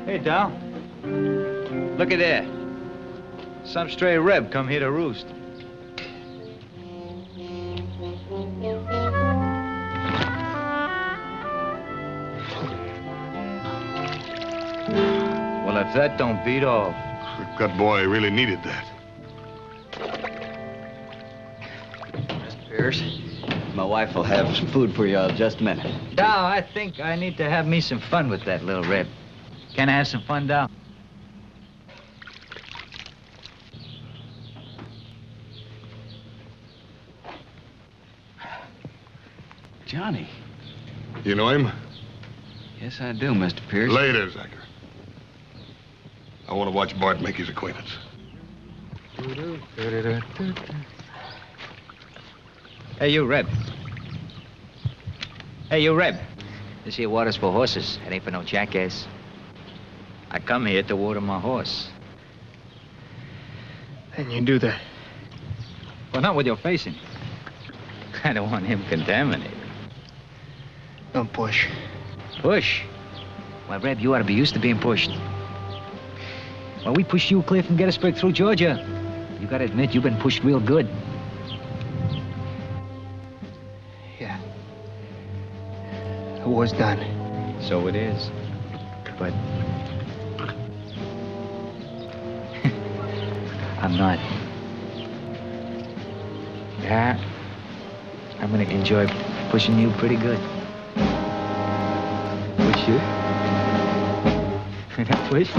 Hey, Dow. Look at there. Some stray reb come here to roost. Well, if that don't beat all. The gut boy really needed that. Mr. Pierce, my wife will have some food for you in just a minute. Dow, I think I need to have me some fun with that little reb. Can I have some fun, Dow? Johnny. You know him? Yes, I do, Mr. Pierce. Later, Zacher. I want to watch Bart make his acquaintance. Hey, you, Reb. Hey, you, Reb. This here water's for horses. It ain't for no jackass. I come here to water my horse. And you do that? Well, not with your facing. I don't want him contaminated. Don't push. Push? Well, Reb, you ought to be used to being pushed. Well, we pushed you clear from Gettysburg through Georgia. You gotta admit, you've been pushed real good. Yeah. The war's done. So it is. But... I'm not. Yeah. I'm gonna enjoy pushing you pretty good. Push you? Push?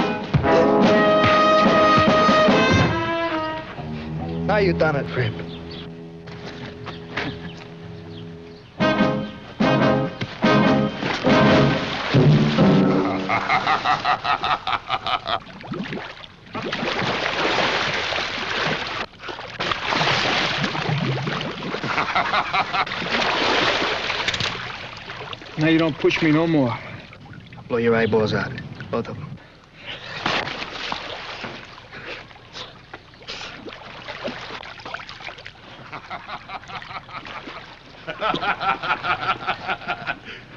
Now you done it, Reb. Now you don't push me no more. I'll blow your eyeballs out. Both of them.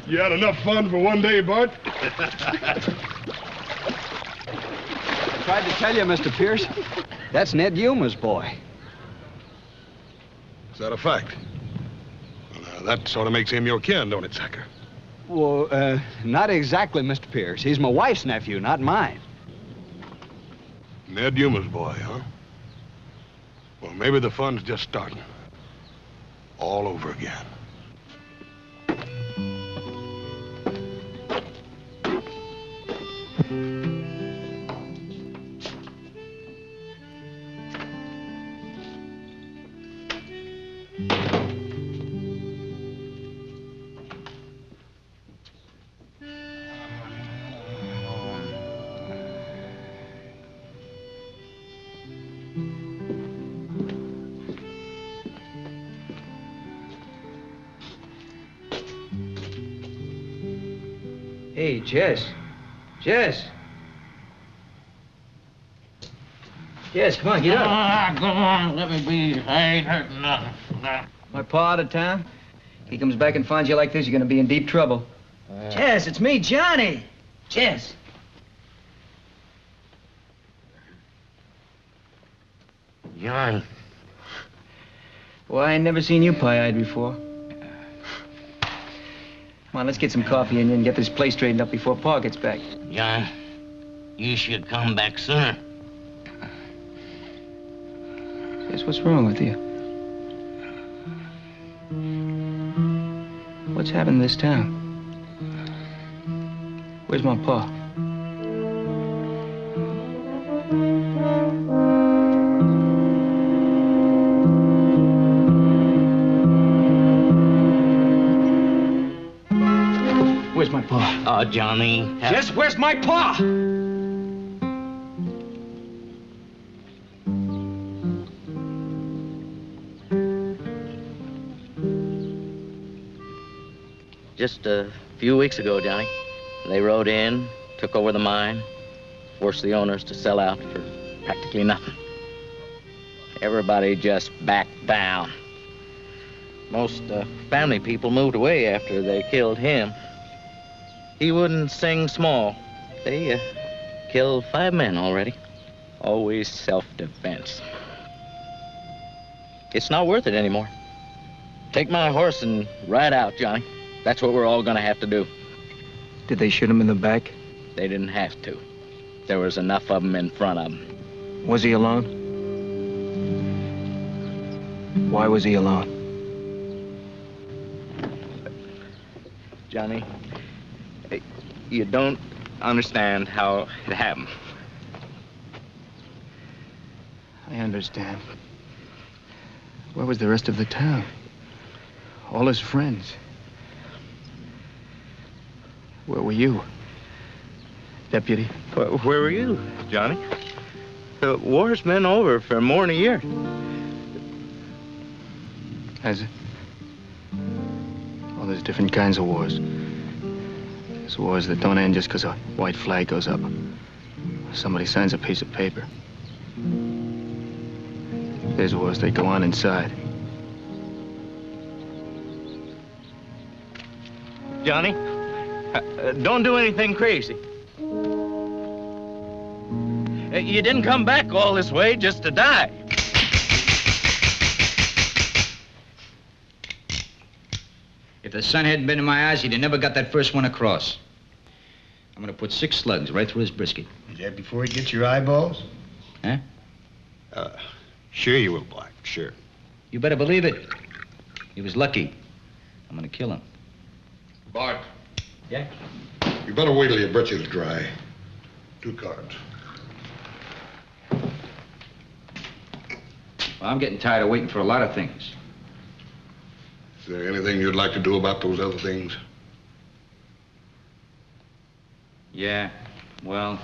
You had enough fun for one day, Bart? I tried to tell you, Mr. Pierce. That's Ned Yuma's boy. Is that a fact? Well, that sort of makes him your kin, don't it, Zacher? Well, not exactly, Mr. Pierce. He's my wife's nephew, not mine. Ned Yuma's boy, huh? Well, maybe the fun's just starting. All over again. Hey, Jess. Jess. Jess, come on, get up. Come on, let me be. I ain't hurting nothing. My pa out of town? He comes back and finds you like this, you're gonna be in deep trouble. Jess, it's me, Johnny. Jess. Johnny. Well, I ain't never seen you pie-eyed before. Come on, let's get some coffee in you and get this place straightened up before Pa gets back. John, you should come back sooner. Jess, what's wrong with you? What's happened to this town? Where's my pa? Where's my pa? Oh, Johnny. Jess, where's my pa? Just a few weeks ago, Johnny, they rode in, took over the mine, forced the owners to sell out for practically nothing. Everybody just backed down. Most family people moved away after they killed him. He wouldn't sing small. They killed 5 men already. Always self-defense. It's not worth it anymore. Take my horse and ride out, Johnny. That's what we're all gonna have to do. Did they shoot him in the back? They didn't have to. There was enough of them in front of him. Was he alone? Why was he alone? Johnny, you don't understand how it happened. I understand. Where was the rest of the town? All his friends. Where were you, Deputy? Where were you, Johnny? The war's been over for more than a year. Has it? Well, there's different kinds of wars. There's wars that don't end just because a white flag goes up. Somebody signs a piece of paper. There's wars that go on inside. Johnny, don't do anything crazy. You didn't come back all this way just to die. If the sun hadn't been in my eyes, he'd have never got that first one across. I'm gonna put 6 slugs right through his brisket. Is that before he gets your eyeballs? Huh? Sure you will, Black, sure. You better believe it. He was lucky. I'm gonna kill him. Bart. Yeah? You better wait till your britches dry. 2 cards. Well, I'm getting tired of waiting for a lot of things. Is there anything you'd like to do about those other things? Yeah, well,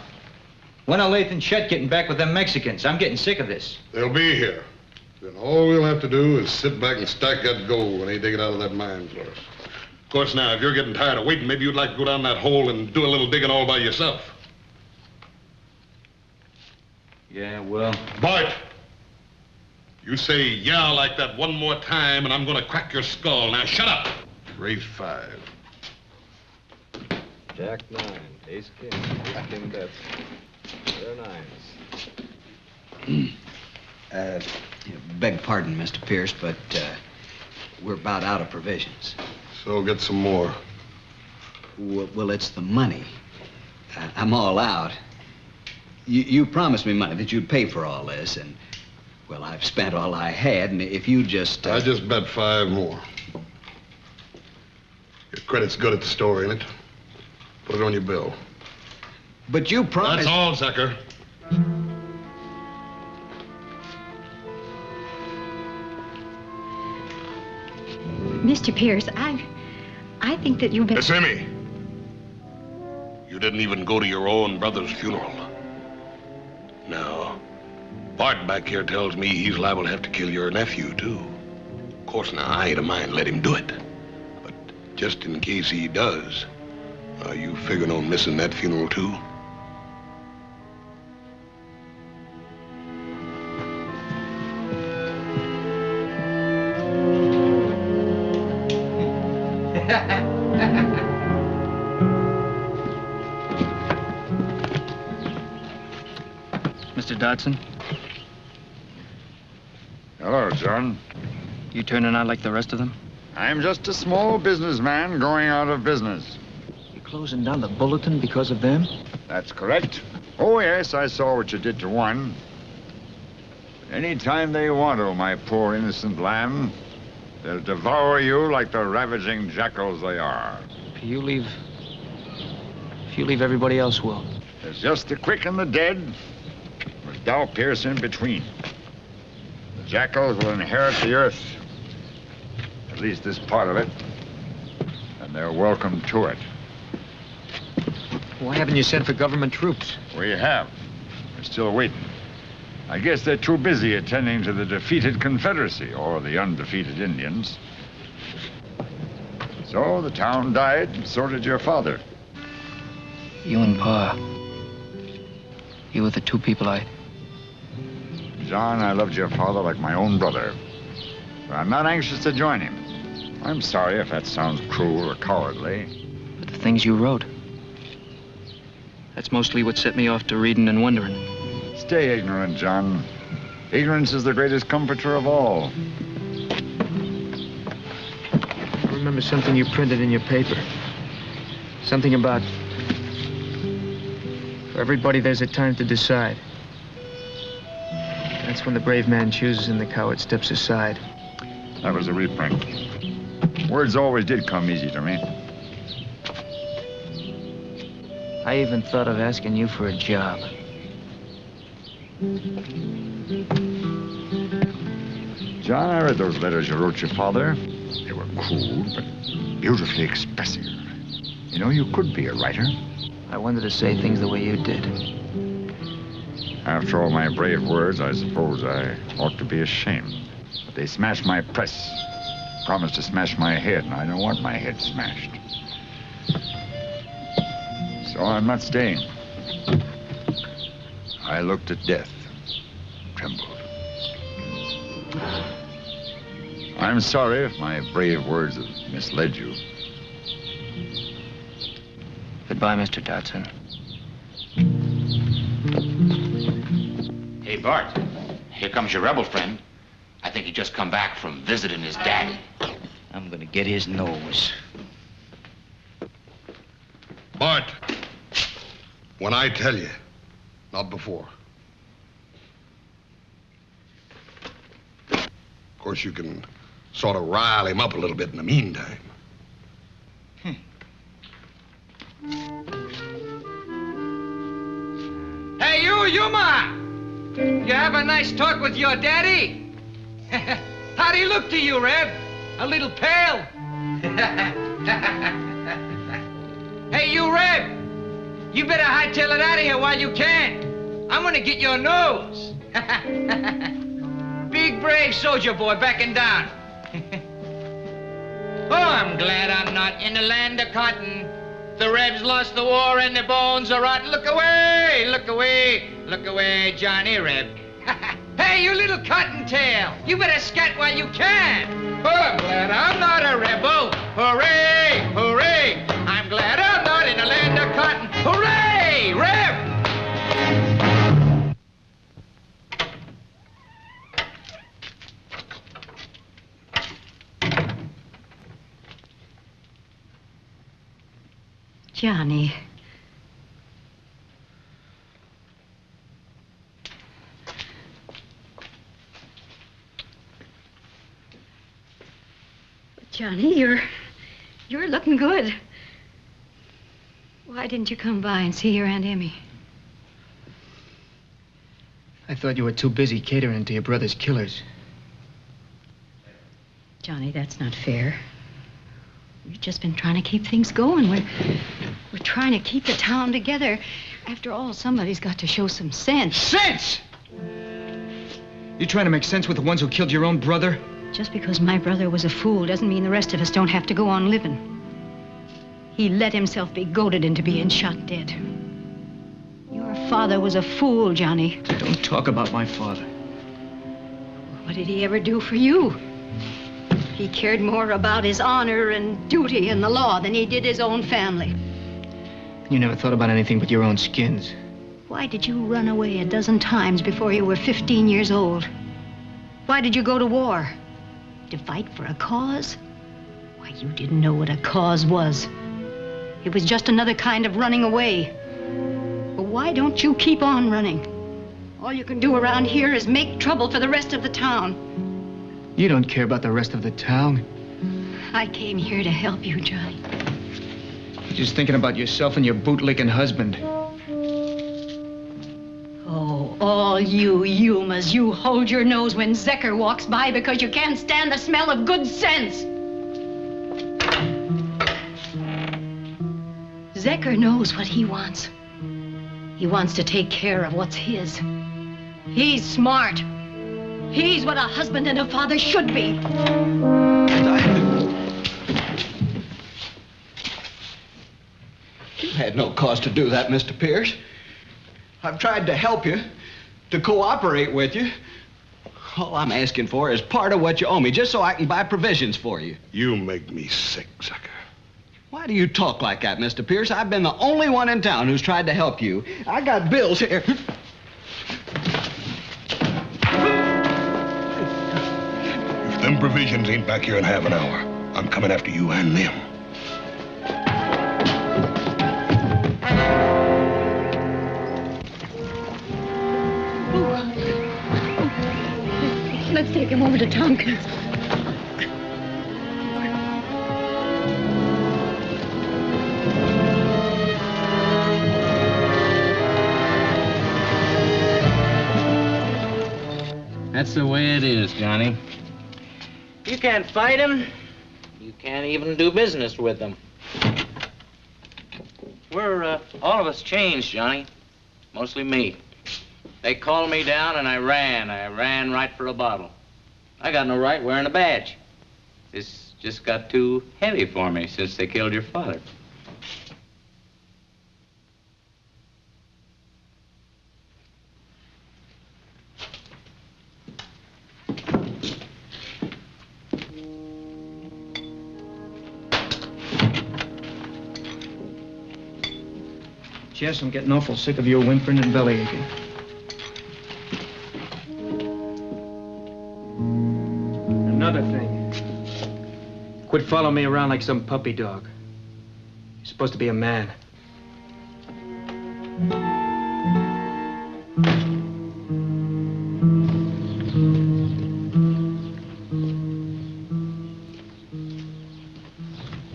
when are Lath and Chet getting back with them Mexicans? I'm getting sick of this. They'll be here. Then all we'll have to do is sit back and stack that gold when they dig it out of that mine for us. Of course, now, if you're getting tired of waiting, maybe you'd like to go down that hole and do a little digging all by yourself. Yeah, well... Bart! You say yeah like that one more time, and I'm gonna crack your skull. Now, shut up! Raise 5. Jack 9, ace king, ace king bets. They're 9s. Beg pardon, Mr. Pierce, but we're about out of provisions. So get some more. Well, it's the money. I'm all out. You promised me money that you'd pay for all this, and, well, I've spent all I had, and if you just... I just bet 5 more. Your credit's good at the store, ain't it? Put it on your bill. But you promised... That's all, sucker. Mr. Pierce, I think that you've been... Miss Emmy, you didn't even go to your own brother's funeral. Now, Bart back here tells me he's liable to have to kill your nephew, too. Of course, now, I ain't a mind let him do it. But just in case he does, are you figuring on missing that funeral, too? Mr. Dodson, Hello, son. you turning out like the rest of them? I'm just a small businessman going out of business. You closing down the Bulletin because of them? That's correct. Oh, yes, I saw what you did to one. Any time they want to, my poor innocent lamb, they'll devour you like the ravaging jackals they are. If you leave, everybody else will. There's just the quick and the dead, with Dow Pierce in between. The jackals will inherit the earth, at least this part of it, and they're welcome to it. Why haven't you sent for government troops? We have. We're still waiting. I guess they're too busy attending to the defeated Confederacy, or the undefeated Indians. So the town died, and so did your father. You and Pa. You were the 2 people John, I loved your father like my own brother. But I'm not anxious to join him. I'm sorry if that sounds cruel or cowardly. But the things you wrote. That's mostly what set me off to reading and wondering. Stay ignorant, John. Ignorance is the greatest comforter of all. I remember something you printed in your paper. Something about... For everybody, there's a time to decide. That's when the brave man chooses and the coward steps aside. That was a reprint. Words always did come easy to me. I even thought of asking you for a job. John, I read those letters you wrote your father. They were crude, but beautifully expressive. You know, you could be a writer. I wanted to say things the way you did. After all my brave words, I suppose I ought to be ashamed. But they smashed my press. Promised to smash my head, and I don't want my head smashed. So I'm not staying. I looked at death, trembled. I'm sorry if my brave words have misled you. Goodbye, Mr. Dodson. Hey, Bart, here comes your rebel friend. I think he just come back from visiting his daddy. I'm gonna get his nose. Bart, when I tell you, not before. Of course, you can sort of rile him up a little bit in the meantime. Hey, you, Yuma! You have a nice talk with your daddy? How'd he look to you, Reb? A little pale? Hey, you, Reb! You better hightail it out of here while you can. I'm gonna get your nose. Big, brave soldier boy backing down. Oh, I'm glad I'm not in the land of cotton. The Rebs lost the war and the bones are rotten. Look away, look away, look away, Johnny Reb. Hey, you little cottontail, you better scat while you can. Oh, I'm glad I'm not a rebel. Hooray, hooray. I'm glad I'm not in the land of cotton. Hooray, Reb. Johnny. Johnny, you're looking good. Why didn't you come by and see your Aunt Emmy? I thought you were too busy catering to your brother's killers. Johnny, that's not fair. We've just been trying to keep things going. We're trying to keep the town together. After all, somebody's got to show some sense. Sense? You trying to make sense with the ones who killed your own brother? Just because my brother was a fool doesn't mean the rest of us don't have to go on living. He let himself be goaded into being shot dead. Your father was a fool, Johnny. Don't talk about my father. What did he ever do for you? He cared more about his honor and duty and the law than he did his own family. You never thought about anything but your own skins. Why did you run away a dozen times before you were 15 years old? Why did you go to war? To fight for a cause? Why, you didn't know what a cause was. It was just another kind of running away. But why don't you keep on running? All you can do around here is make trouble for the rest of the town. You don't care about the rest of the town. I came here to help you, Johnny. You're just thinking about yourself and your bootlicking husband. Oh, all you Yumas, you hold your nose when Zecker walks by because you can't stand the smell of good sense. Zecker knows what he wants. He wants to take care of what's his. He's smart. He's what a husband and a father should be. You had no cause to do that, Mr. Pierce. I've tried to help you, to cooperate with you. All I'm asking for is part of what you owe me, just so I can buy provisions for you. You make me sick, sucker. Why do you talk like that, Mr. Pierce? I've been the only one in town who's tried to help you. I got bills here. If them provisions ain't back here in half an hour, I'm coming after you and them. Let's take him over to Tompkins. That's the way it is, Johnny. You can't fight them. You can't even do business with them. We're all of us changed, Johnny. Mostly me. They called me down and I ran. I ran right for a bottle. I got no right wearing a badge. This just got too heavy for me since they killed your father. Jess, I'm getting awful sick of your whimpering and belly aching. Another thing. Quit following me around like some puppy dog. You're supposed to be a man.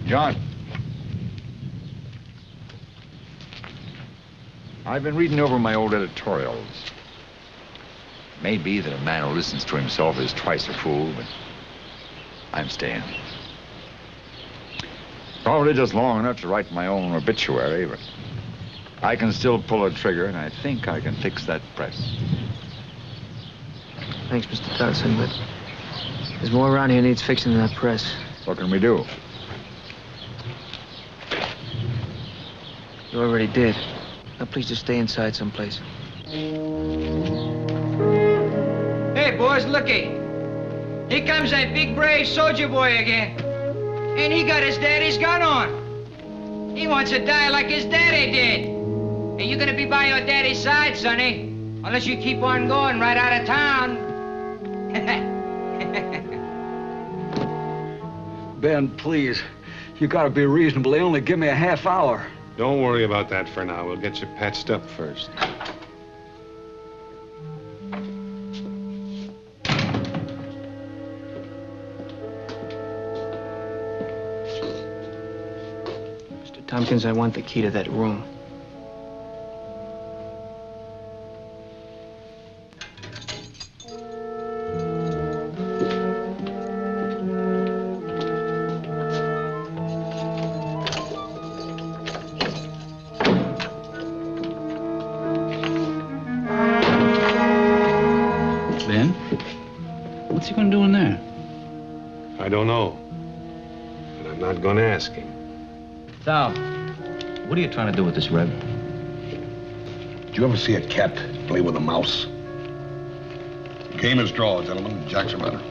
John. I've been reading over my old editorials. It may be that a man who listens to himself is twice a fool, but I'm staying. Probably just long enough to write my own obituary, but I can still pull a trigger, and I think I can fix that press. Thanks, Mr. Dodson, but there's more around here needs fixing than that press. What can we do? You already did. Now, please just stay inside someplace. Hey, boys, looky. Here comes that big, brave soldier boy again. And he got his daddy's gun on. He wants to die like his daddy did. And you're gonna be by your daddy's side, sonny. Unless you keep on going right out of town. Ben, please. You gotta be reasonable. They only give me a half hour. Don't worry about that for now. We'll get you patched up first. Mr. Tompkins, I want the key to that room. What's he gonna do in there? I don't know. And I'm not gonna ask him. Sal, what are you trying to do with this, Reb? Did you ever see a cat play with a mouse? Game is draw, gentlemen. Jack's a runner.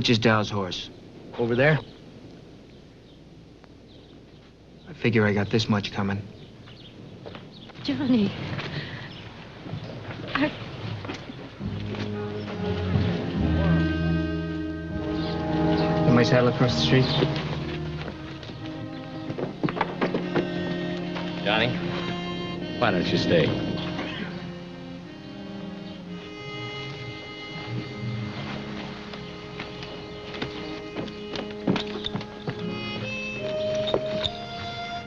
Which is Dow's horse? Over there? I figure I got this much coming. Johnny. In my saddle across the street? Johnny, why don't you stay?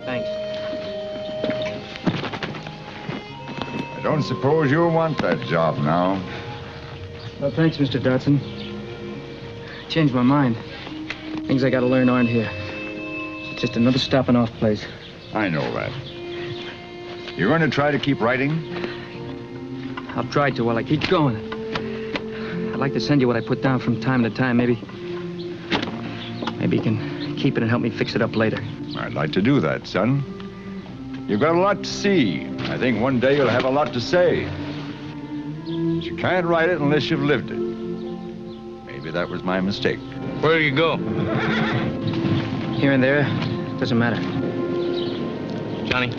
Thanks. I don't suppose you'll want that job now. Well, thanks, Mr. Dodson. Changed my mind. Things I gotta learn aren't here. It's just another stopping off place. I know that. You're going to try to keep writing? I'll try to while I keep going. I'd like to send you what I put down from time to time. Maybe you can keep it and help me fix it up later. I'd like to do that, son. You've got a lot to see. I think one day you'll have a lot to say. But you can't write it unless you've lived it. Maybe that was my mistake. Where do you go? Here and there, doesn't matter. Johnny,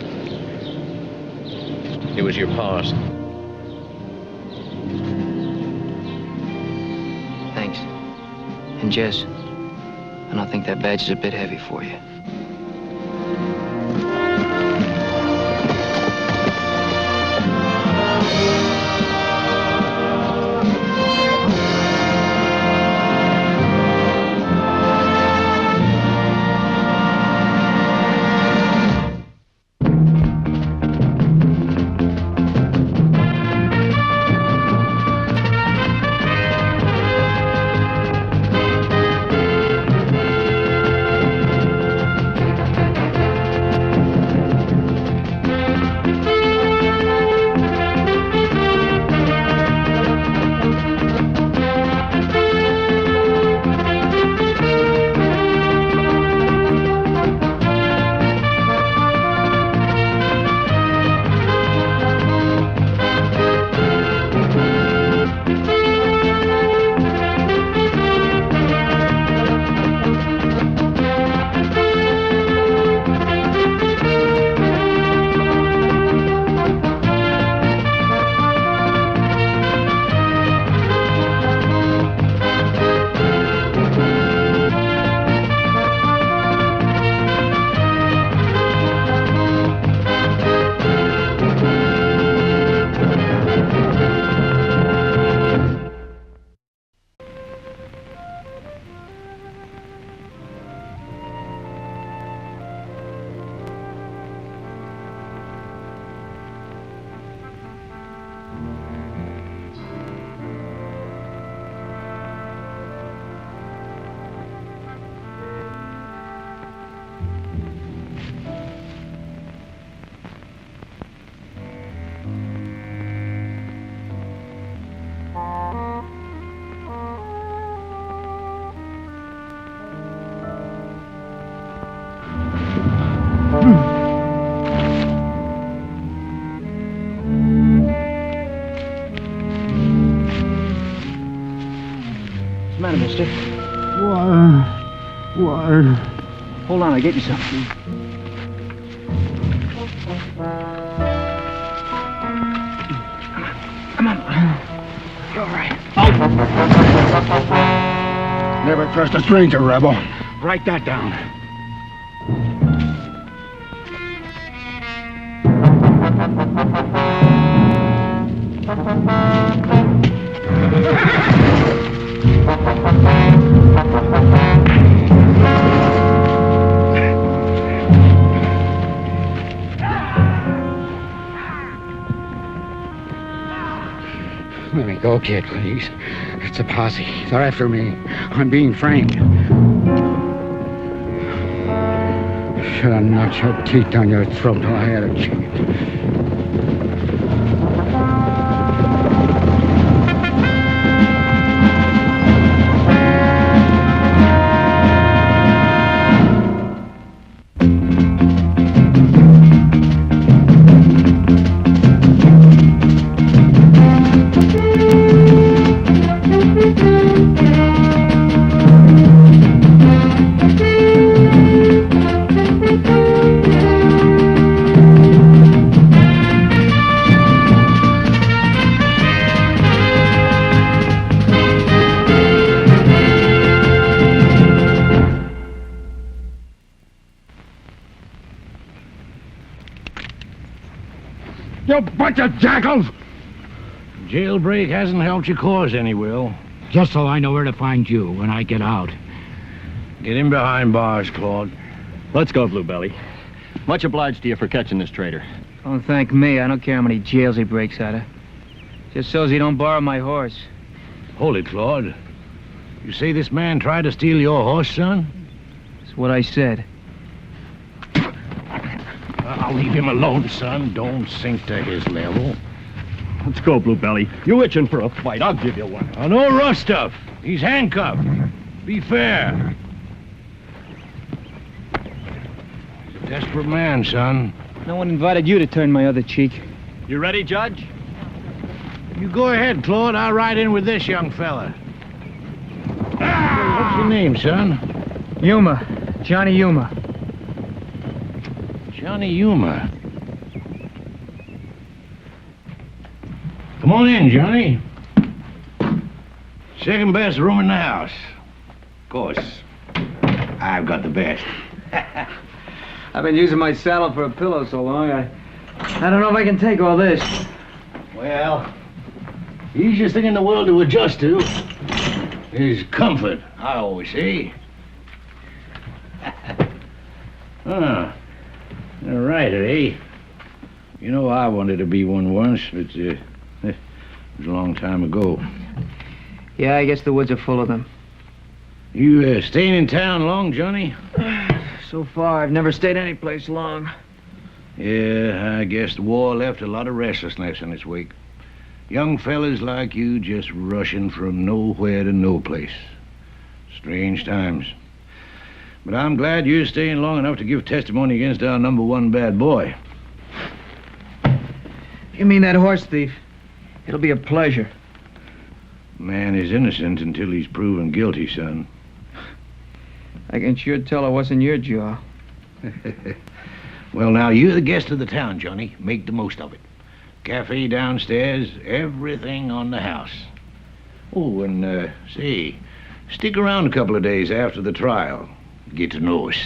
it was your paws. Thanks. And Jess, I don't think that badge is a bit heavy for you. What's the matter, mister? Water. Hold on, I'll get you something. Come on. You're all right. Never trust a stranger, Rebel. Write that down. Let me go, kid, please. It's a posse. They're after me. I'm being framed. Should have knocked your teeth down your throat till I had a chance. you bunch of jackals! Jailbreak hasn't helped your cause any, Will. Just so I know where to find you when I get out. Get him behind bars, Claude. Let's go, Bluebelly. Much obliged to you for catching this traitor. Don't thank me. I don't care how many jails he breaks out of. Just so's he don't borrow my horse. Hold it, Claude. You say this man tried to steal your horse, son? That's what I said. I'll leave him alone, son. Don't sink to his level. Let's go, Bluebelly. You itching for a fight. I'll give you one. Oh, no rough stuff. He's handcuffed. Be fair. He's a desperate man, son. No one invited you to turn my other cheek. You ready, Judge? You go ahead, Claude. I'll ride in with this young fella. What's your name, son? Yuma. Johnny Yuma. Johnny Yuma. Come on in, Johnny. Second best room in the house. Of course, I've got the best. I've been using my saddle for a pillow so long, I don't know if I can take all this. Well, easiest thing in the world to adjust to is comfort, I always say. All right, eh? You know, I wanted to be one once, but it was a long time ago. Yeah, I guess the woods are full of them. You staying in town long, Johnny? So far, I've never stayed any place long. Yeah, I guess the war left a lot of restlessness in its wake. Young fellas like you just rushing from nowhere to no place. Strange times. But I'm glad you're staying long enough to give testimony against our #1 bad boy. You mean that horse thief? It'll be a pleasure. Man is innocent until he's proven guilty, son. I can sure tell it wasn't your jaw. Well, now, you're the guest of the town, Johnny. Make the most of it. Cafe downstairs, everything on the house. Oh, and, say, stick around a couple of days after the trial. Get to know us.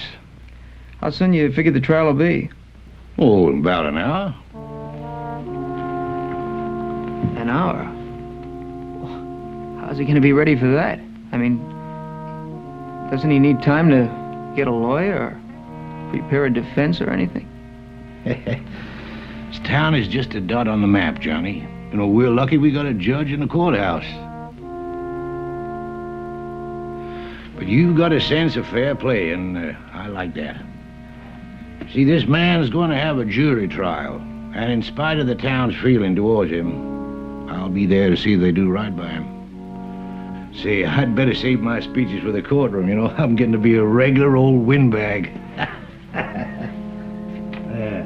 How soon you figure the trial will be? Oh, in about an hour. An hour? How's he going to be ready for that? I mean, doesn't he need time to get a lawyer or prepare a defense or anything? This town is just a dot on the map, Johnny. You know, we're lucky we got a judge in the courthouse. But you've got a sense of fair play, and I like that. See, this man's going to have a jury trial, and in spite of the town's feeling towards him, I'll be there to see if they do right by him. Say, I'd better save my speeches for the courtroom, you know. I'm getting to be a regular old windbag. Yeah.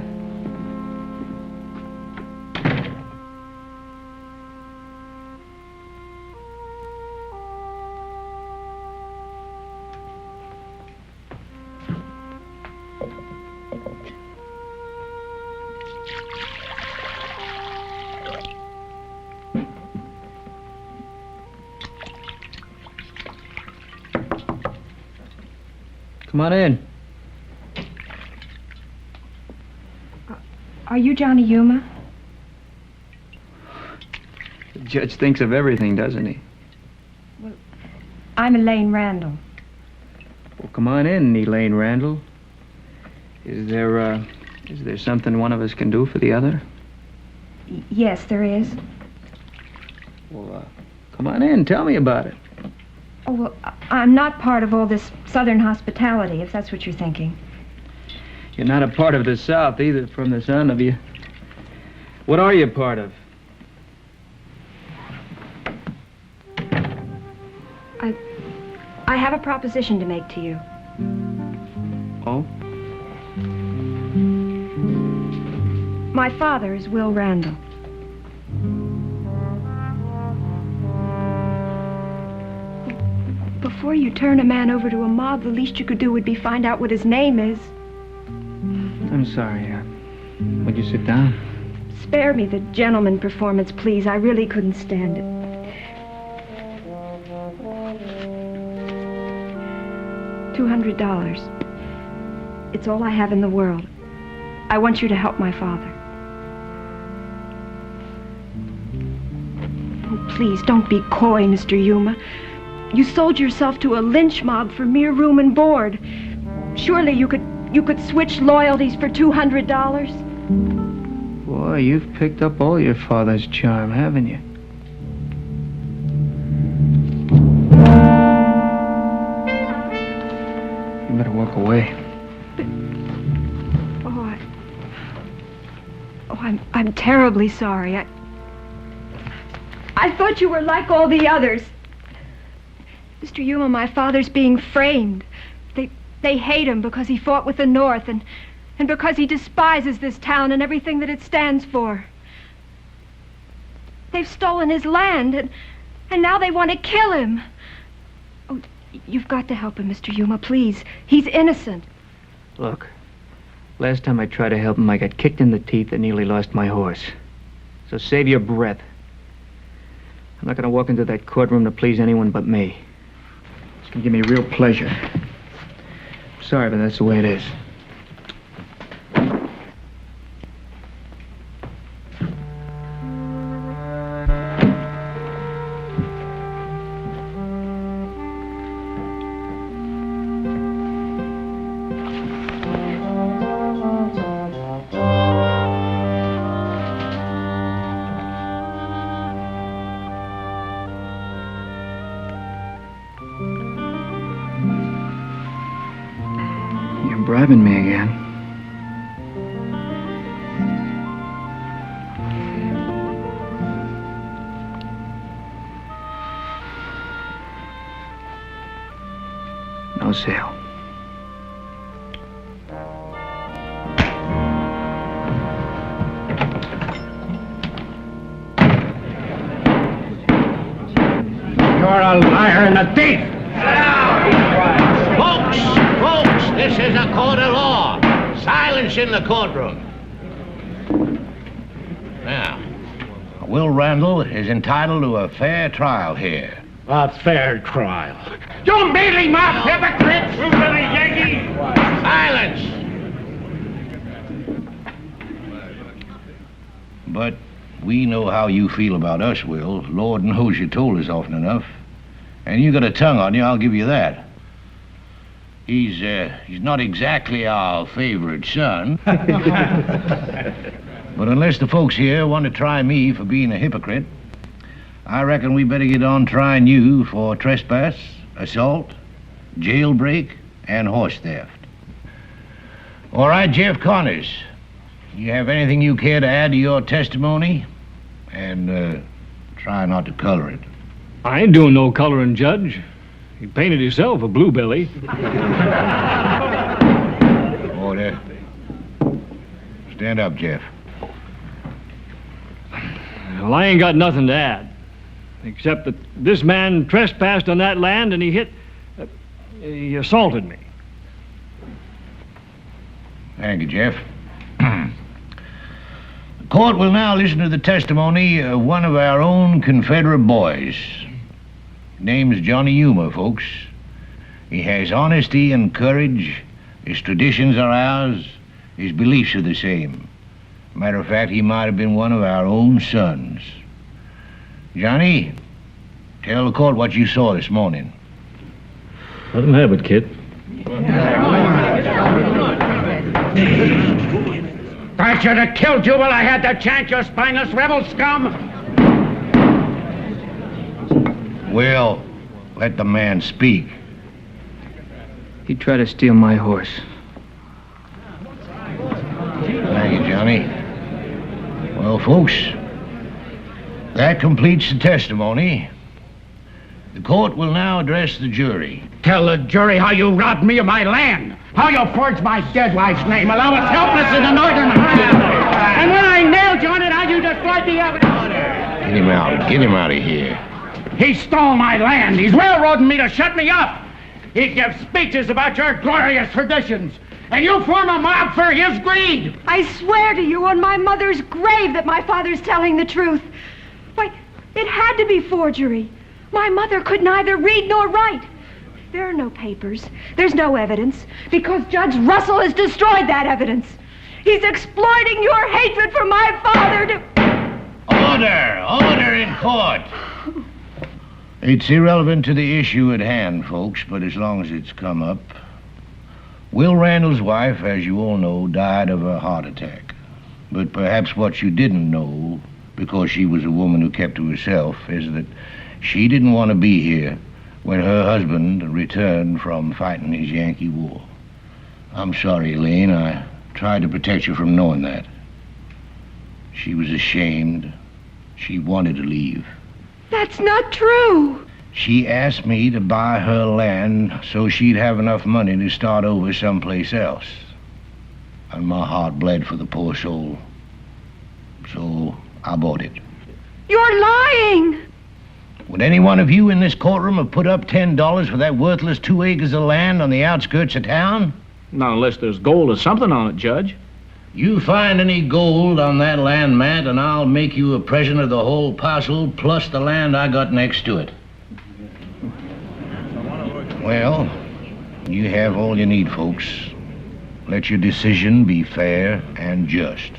Come on in. Are you Johnny Yuma? The judge thinks of everything, doesn't he? Well, I'm Elaine Randall. Well, come on in, Elaine Randall. Is there something one of us can do for the other? Yes, there is. Well, come on in. Tell me about it. Oh, well, I'm not part of all this Southern hospitality, if that's what you're thinking. You're not a part of the South either, from the sound of you. What are you a part of? I have a proposition to make to you. Oh? My father is Will Randall. Before you turn a man over to a mob, the least you could do would be find out what his name is. I'm sorry. Would you sit down? Spare me the gentleman performance, please. I really couldn't stand it. $200. It's all I have in the world. I want you to help my father. please, don't be coy, Mr. Yuma. You sold yourself to a lynch mob for mere room and board. Surely you could switch loyalties for $200. Boy, you've picked up all your father's charm, haven't you? You better walk away. I'm terribly sorry. I thought you were like all the others. Mr. Yuma, my father's being framed. They hate him because he fought with the North and because he despises this town and everything that it stands for. They've stolen his land and now they want to kill him. Oh, you've got to help him, Mr. Yuma, please. He's innocent. Look, last time I tried to help him, I got kicked in the teeth and nearly lost my horse. So save your breath. I'm not going to walk into that courtroom to please anyone but me. It's going to give me real pleasure. Sorry, but that's the way it is. Bribing me again. No sale. You're a liar and a thief! Folks, this is a court of law. Silence in the courtroom. Now, Will Randall is entitled to a fair trial here. A fair trial. You mealy mouth hypocrite! You little Yankee! Silence! But we know how you feel about us, Will. Lord knows you told us often enough. And you got a tongue on you, I'll give you that. He's not exactly our favorite son. But unless the folks here want to try me for being a hypocrite, I reckon we better get on trying you for trespass, assault, jailbreak, and horse theft. All right, Jeff Connors. You have anything you care to add to your testimony? And try not to color it. I ain't doing no coloring, Judge. He painted himself a bluebelly. Order. Stand up, Jeff. Well, I ain't got nothing to add. Except that this man trespassed on that land and he assaulted me. Thank you, Jeff. The court will now listen to the testimony of one of our own Confederate boys. Name's Johnny Yuma, folks. He has honesty and courage. His traditions are ours. His beliefs are the same. Matter of fact, he might have been one of our own sons. Johnny, tell the court what you saw this morning. Let him have it, kid. I should have killed you while I had the chance, you spineless rebel scum! Well, let the man speak. He tried to steal my horse. Thank you, Johnny. Well, folks, that completes the testimony. The court will now address the jury. Tell the jury how you robbed me of my land, how you forged my dead wife's name while I was helpless in the northern highland, and when I nailed you on it, how you destroyed the evidence. Get him out. Get him out of here. He stole my land. He's railroading me to shut me up. He gives speeches about your glorious traditions, and you form a mob for his greed. I swear to you on my mother's grave that my father's telling the truth. Why, it had to be forgery. My mother could neither read nor write. There are no papers. There's no evidence, because Judge Russell has destroyed that evidence. He's exploiting your hatred for my father to... Order! Order in court! It's irrelevant to the issue at hand, folks, but as long as it's come up. Will Randall's wife, as you all know, died of a heart attack. But perhaps what you didn't know, because she was a woman who kept to herself, is that she didn't want to be here when her husband returned from fighting his Yankee war. I'm sorry, Elaine. I tried to protect you from knowing that. She was ashamed. She wanted to leave. That's not true. She asked me to buy her land so she'd have enough money to start over someplace else. And my heart bled for the poor soul. So I bought it. You're lying. Would any one of you in this courtroom have put up $10 for that worthless 2 acres of land on the outskirts of town? Not unless there's gold or something on it, Judge. You find any gold on that land, Matt, and I'll make you a present of the whole parcel plus the land I got next to it. Well, you have all you need, folks. Let your decision be fair and just.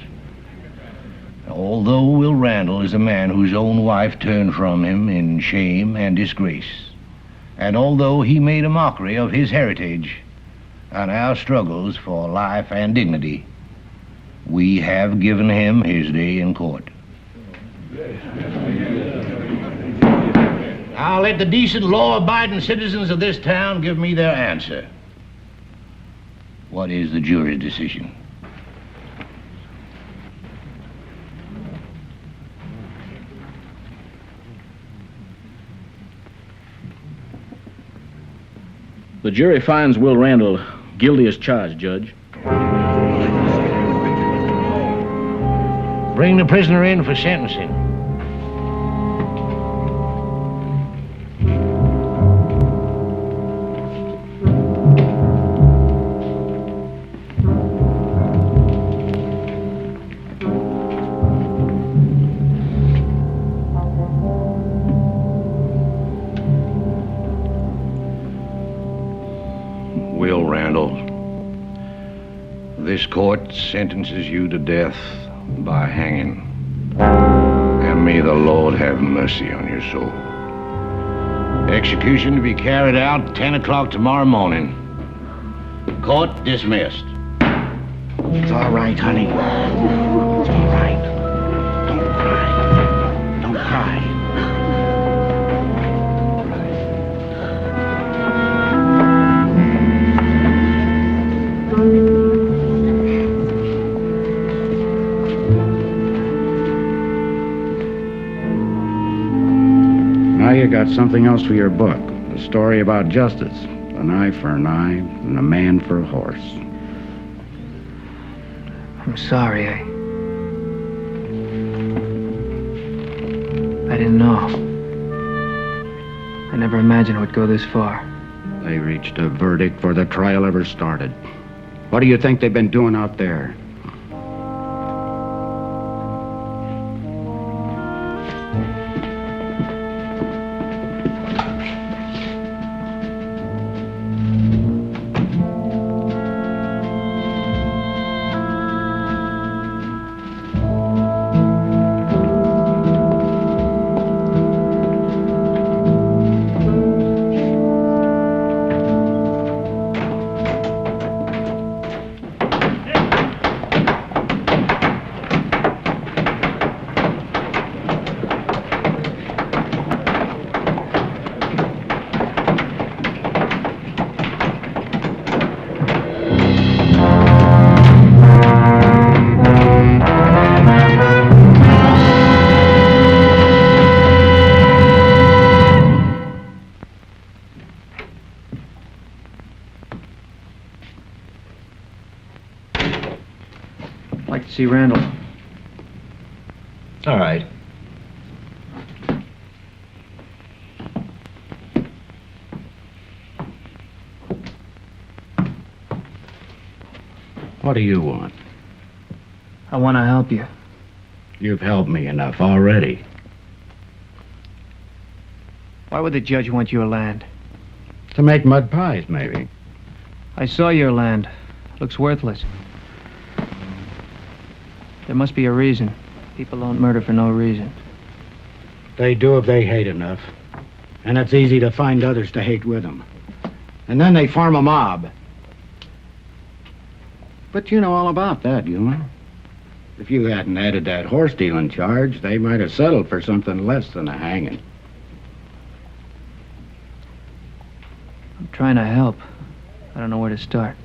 Although Will Randall is a man whose own wife turned from him in shame and disgrace, and although he made a mockery of his heritage and our struggles for life and dignity, we have given him his day in court. I'll let the decent, law-abiding citizens of this town give me their answer. What is the jury's decision? The jury finds Will Randall guilty as charged, Judge. Bring the prisoner in for sentencing. Will Randall, this court sentences you to death by hanging. And may the Lord have mercy on your soul. Execution to be carried out 10 o'clock tomorrow morning. Court dismissed. It's all right, honey. It's all right. Don't cry. Don't cry. Now you got something else for your book. A story about justice. An eye for an eye and a man for a horse. I'm sorry. I didn't know. I never imagined it would go this far. They reached a verdict before the trial ever started. What do you think they've been doing out there? I'd like to see Randall. All right. What do you want? I want to help you. You've helped me enough already. Why would the judge want your land? To make mud pies, maybe. I saw your land. Looks worthless. There must be a reason. People don't murder for no reason. They do if they hate enough. And it's easy to find others to hate with them. And then they form a mob. But you know all about that, Yuma. If you hadn't added that horse dealing charge, they might have settled for something less than a hanging. I'm trying to help. I don't know where to start.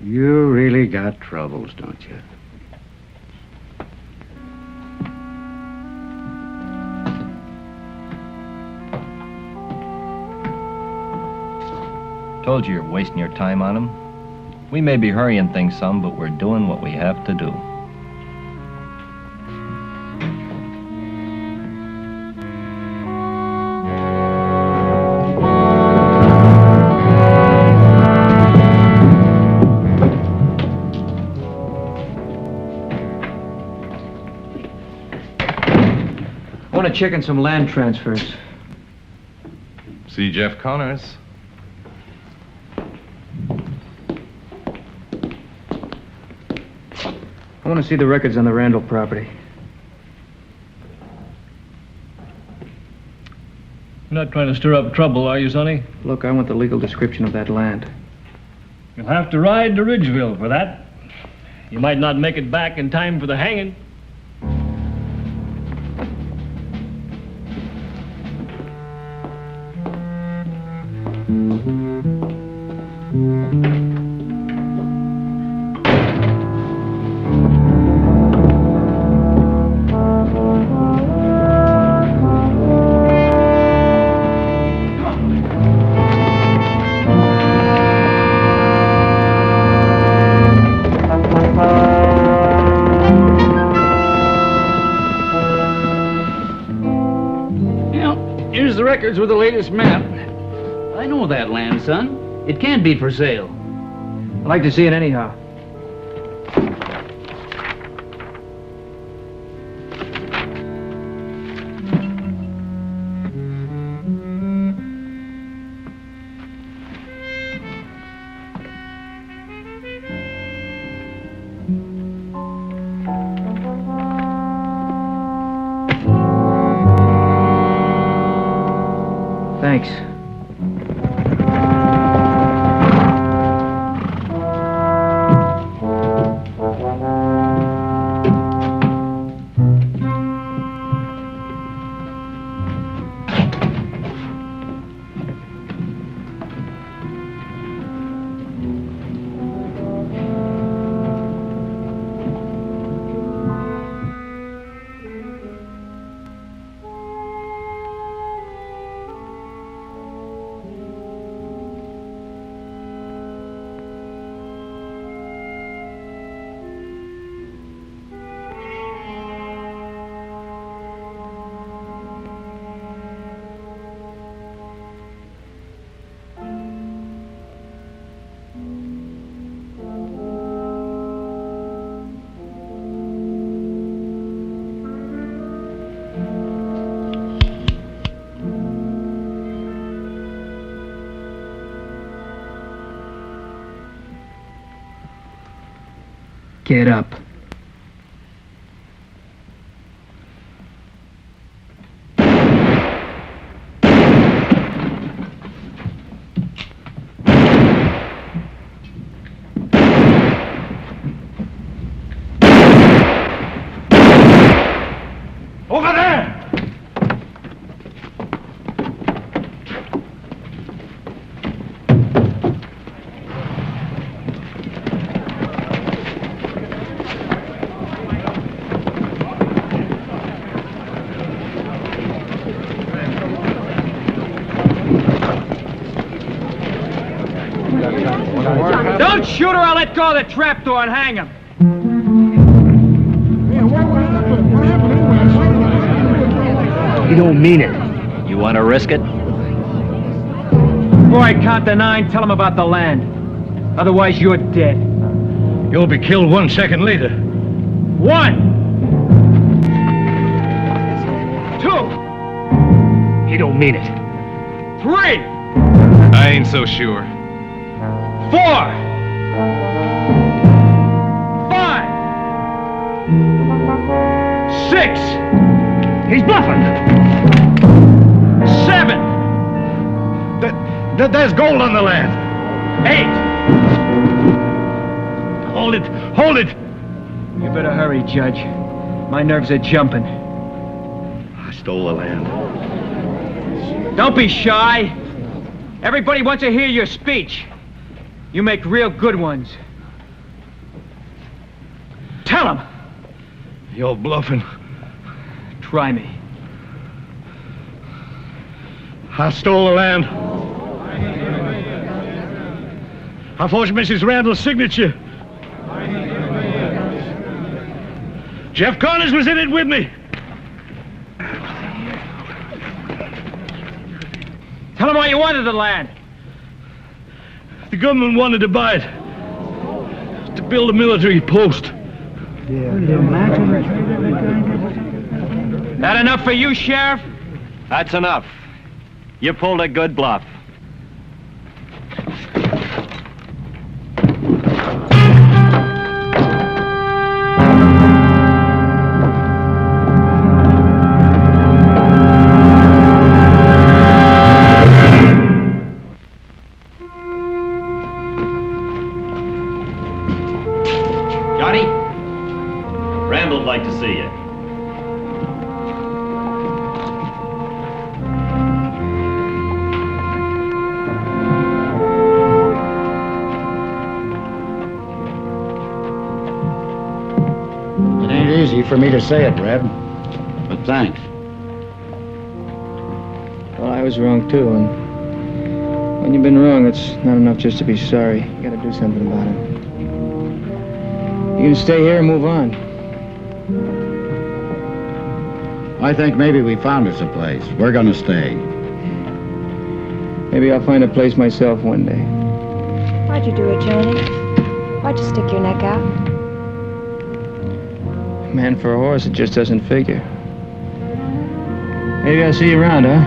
You really got troubles, don't you? Told you you're wasting your time on him. We may be hurrying things some, but we're doing what we have to do. I want to check in some land transfers. See Jeff Connors. I want to see the records on the Randall property. You're not trying to stir up trouble, are you, Sonny? Look, I want the legal description of that land. You'll have to ride to Ridgeville for that. You might not make it back in time for the hanging. Here's the records with the latest map. I know that land, son. It can't be for sale. I'd like to see it anyhow. Thanks. Get up. Over there! Don't shoot her, I'll let go of the trapdoor and hang him. You don't mean it. You want to risk it? Before I count to 9, tell him about the land. Otherwise, you're dead. You'll be killed 1 second later. 1. 2. You don't mean it. 3. I ain't so sure. 4. 5. 6. He's bluffing. 7. There's gold on the land. 8. Hold it! Hold it! You better hurry, Judge. My nerves are jumping. I stole the land. Don't be shy. Everybody wants to hear your speech. You make real good ones. Tell them. You're bluffing. Try me. I stole the land. I forged Mrs. Randall's signature. Jeff Connors was in it with me. Tell them why you wanted the land. The government wanted to buy it. To build a military post. That enough for you, Sheriff? That's enough. You pulled a good bluff. Johnny? Randall'd like to see you. It ain't easy for me to say it, Red. But thanks. Well, I was wrong, too, and when you've been wrong, it's not enough just to be sorry. You gotta do something about it. You can stay here and move on. I think maybe we found us a place. We're gonna stay. Maybe I'll find a place myself one day. Why'd you do it, Johnny? Why'd you stick your neck out? Man for a horse, it just doesn't figure. Maybe I'll see you around, huh?